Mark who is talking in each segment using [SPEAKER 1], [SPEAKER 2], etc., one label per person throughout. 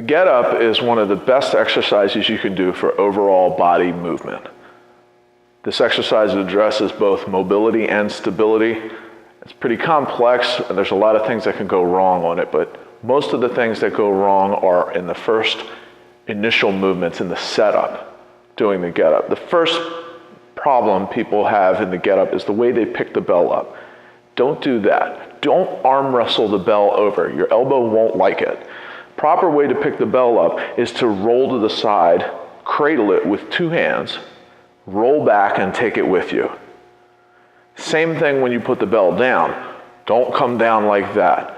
[SPEAKER 1] The get up is one of the best exercises you can do for overall body movement. This exercise addresses both mobility and stability. It's pretty complex, and there's a lot of things that can go wrong on it, but most of the things that go wrong are in the first initial movements in the setup, doing the get up. The first problem people have in the get up is the way they pick the bell up. Don't do that. Don't arm wrestle the bell over. Your elbow won't like it. Proper way to pick the bell up is to roll to the side, cradle it with two hands, roll back and take it with you. Same thing when you put the bell down. Don't come down like that.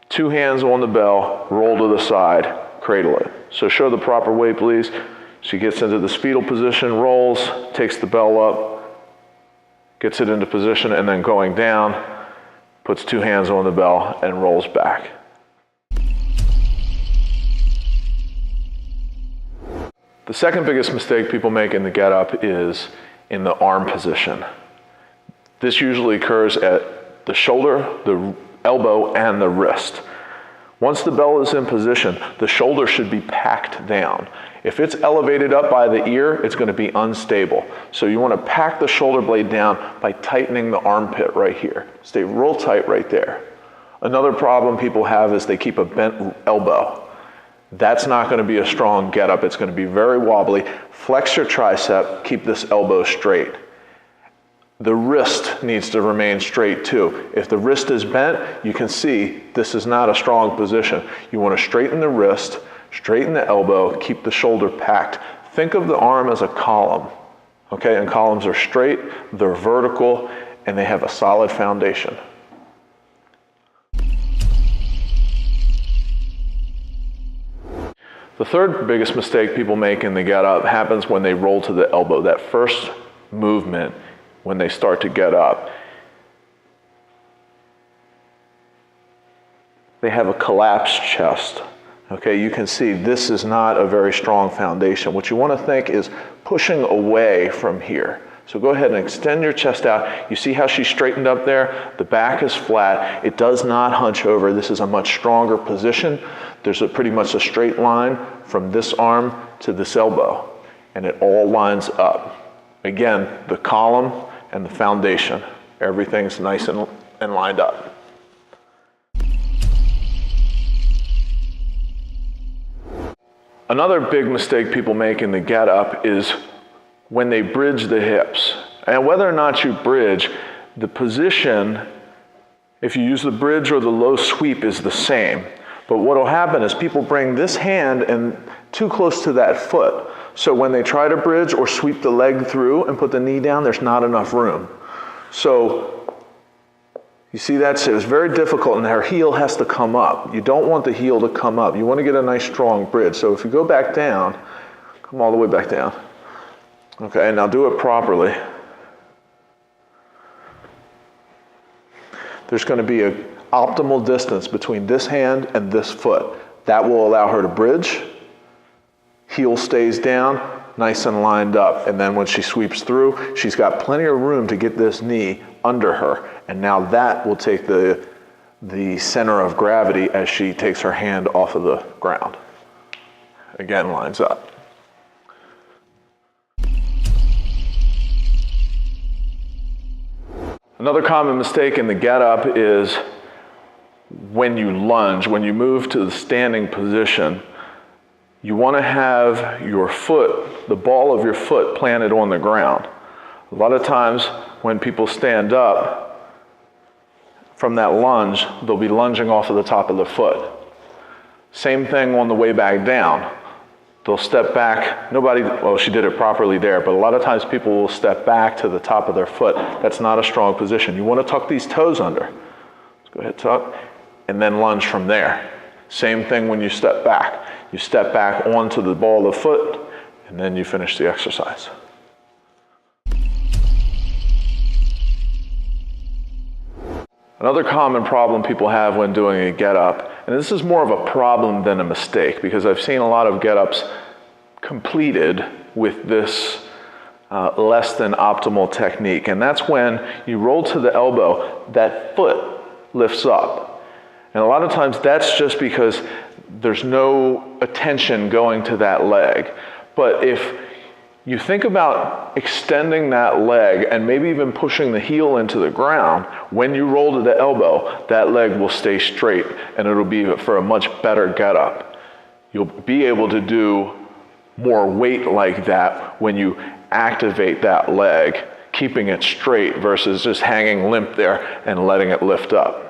[SPEAKER 1] Two hands on the bell, roll to the side, cradle it. So show the proper way, please. She gets into this fetal position, rolls, takes the bell up, gets it into position, and then going down, puts two hands on the bell and rolls back. The second biggest mistake people make in the get up is in the arm position. This usually occurs at the shoulder, the elbow, and the wrist. Once the bell is in position, the shoulder should be packed down. If it's elevated up by the ear, it's going to be unstable. So you want to pack the shoulder blade down by tightening the armpit right here. Stay real tight right there. Another problem people have is they keep a bent elbow. That's not going to be a strong get up. It's going to be very wobbly. Flex your tricep, keep this elbow straight. The wrist needs to remain straight too. If the wrist is bent, you can see this is not a strong position. You want to straighten the wrist, straighten the elbow, keep the shoulder packed. Think of the arm as a column, okay? And columns are straight, they're vertical, and they have a solid foundation. The third biggest mistake people make in the get up happens when they roll to the elbow. That first movement when they start to get up. They have a collapsed chest. Okay, you can see this is not a very strong foundation. What you want to think is pushing away from here. So go ahead and extend your chest out. You see how she straightened up there? The back is flat. It does not hunch over. This is a much stronger position. There's pretty much a straight line from this arm to this elbow, and it all lines up. Again, the column and the foundation. Everything's nice and lined up. Another big mistake people make in the get up is when they bridge the hips. And whether or not you bridge, the position, if you use the bridge or the low sweep, is the same. But what will happen is people bring this hand and too close to that foot. So when they try to bridge or sweep the leg through and put the knee down, there's not enough room. So you see that? So it's very difficult, and her heel has to come up. You don't want the heel to come up. You want to get a nice strong bridge. So if you go back down, come all the way back down. Okay, now do it properly. There's going to be an optimal distance between this hand and this foot. That will allow her to bridge. Heel stays down, nice and lined up. And then when she sweeps through, she's got plenty of room to get this knee under her. And now that will take the center of gravity as she takes her hand off of the ground. Again, lines up. Another common mistake in the get up is when you lunge, when you move to the standing position, you want to have your foot, the ball of your foot, planted on the ground. A lot of times when people stand up from that lunge, they'll be lunging off of the top of the foot. Same thing on the way back down. They'll step back. She did it properly there, but a lot of times people will step back to the top of their foot. That's not a strong position. You want to tuck these toes under. Let's go ahead, tuck, and then lunge from there. Same thing when you step back. You step back onto the ball of the foot, and then you finish the exercise. Another common problem people have when doing a get up, and this is more of a problem than a mistake, because I've seen a lot of get ups completed with this less than optimal technique, and that's when you roll to the elbow, that foot lifts up. And a lot of times that's just because there's no attention going to that leg. But if you think about extending that leg and maybe even pushing the heel into the ground, when you roll to the elbow, that leg will stay straight and it'll be for a much better get up. You'll be able to do more weight like that when you activate that leg, keeping it straight versus just hanging limp there and letting it lift up.